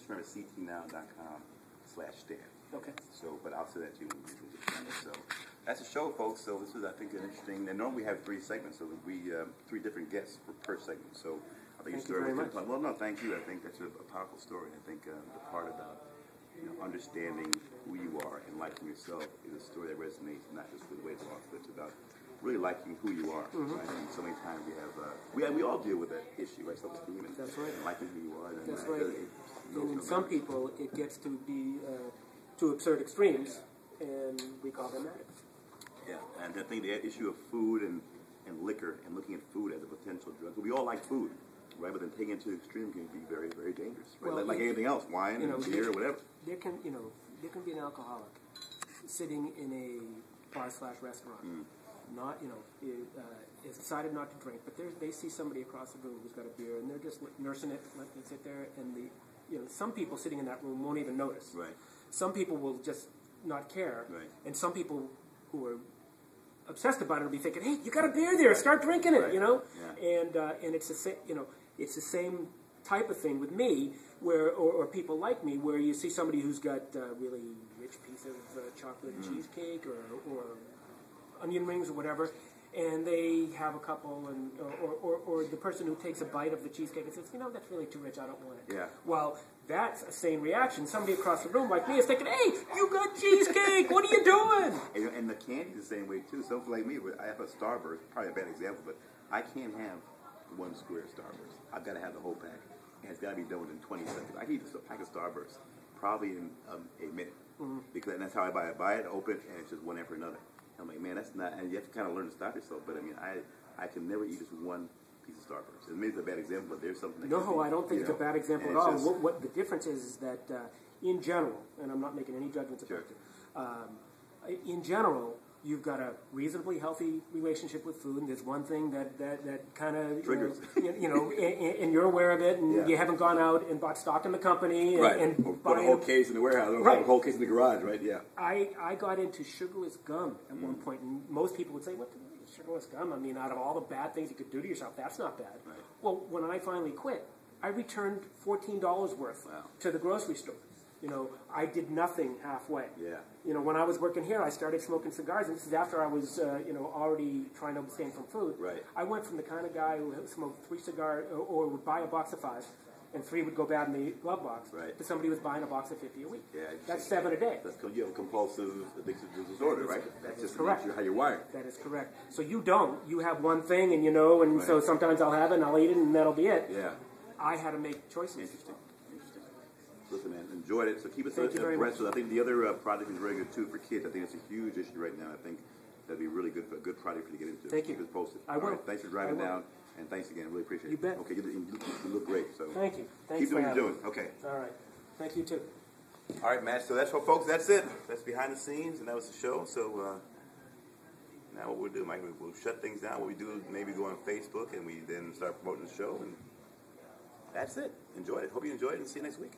just remember ctnow.com/stand. Okay. So, but I'll say that to you when we get it. So that's the show, folks. So this is, I think, an interesting. And normally we have 3 segments, so we 3 different guests per segment. So I think thank you very much. Well, no, thank you. I think that's a powerful story. I think the part about understanding who you are and liking yourself is a story that resonates not just with weight loss, but it's about really liking who you are. Right? And so many times we have we all deal with that issue, right? Self-esteem and, that's right. and liking who you are. And that's right. And in some people, it gets to be to absurd extremes, and we call them addicts. Yeah, and I think the issue of food and liquor and looking at food as a potential drug. We all like food, right? But then taking it to the extreme can be very, very dangerous, right? Well, like anything else, wine, and beer, or whatever. There can be an alcoholic sitting in a bar/restaurant, not is decided not to drink, but they see somebody across the room who's got a beer, and they're just nursing it, letting it sit there, and some people sitting in that room won't even notice. Right. Some people will just not care, right. And some people who are obsessed about it will be thinking, "Hey, you got a beer there? Start drinking it," Yeah. And it's the same, it's the same type of thing with me, or people like me, where you see somebody who's got a really rich piece of chocolate cheesecake or onion rings or whatever, and they have a couple, or the person who takes a bite of the cheesecake and says, that's really too rich, I don't want it. Yeah. Well, that's a sane reaction. Somebody across the room like me is thinking, "Hey, you got cheesecake, what are you doing?" And the candy's the same way too. Someone like me, I have a Starburst, probably a bad example, but I can't have 1 square Starburst. I've got to have the whole pack. And it's got to be done within 20 seconds. I can eat a pack of Starburst probably in a minute. Because that's how I buy it. I buy it, open, and it's just one after another. I'm like, man, that's not, and you have to kind of learn to stop yourself. But I mean, I can never eat just 1 piece of Starburst. It may be a bad example, but there's something. No, I don't think it's a bad example at all. What the difference is that in general, and I'm not making any judgments about it, in general, you've got a reasonably healthy relationship with food, and there's one thing that kind of triggers, and you're aware of it, and you haven't gone out and bought stock in the company, and put a whole case in the warehouse, or a whole case in the garage, right? Yeah. I got into sugarless gum at one point, and most people would say, "What? Sugarless gum? I mean, out of all the bad things you could do to yourself, that's not bad." Right. Well, when I finally quit, I returned $14 worth to the grocery store. I did nothing halfway. Yeah. When I was working here, I started smoking cigars, and this is after I was, already trying to abstain from food. Right. I went from the kind of guy who smoked 3 cigars, or would buy a box of 5, and 3 would go bad in the glove box, to somebody who was buying a box of 50 a week. Yeah. That's 7 a day. That's because you have a compulsive addictive disorder, right? That's just correct. How you're wired. That is correct. So you don't. You have one thing, and so sometimes I'll have it, and I'll eat it, and that'll be it. Yeah. I had to make choices. Interesting. Listen, man, enjoyed it. So keep us abreast. So I think the other project is very good too for kids. I think it's a huge issue right now. I think that'd be really good for a good project for you to get into. Thank you. Keep us posted. I will. All right, thanks for driving down, and thanks again. Really appreciate it. You bet. Okay, you look great. So thank you. Thanks keep doing for what you're doing. Okay. All right. Thank you too. All right, Matt. So that's what, folks. That's it. That's behind the scenes, and that was the show. So now what we'll do, Mike, we'll shut things down. What we do is maybe go on Facebook, and we then start promoting the show, and that's it. Enjoy it. Hope you enjoyed it, and see you next week.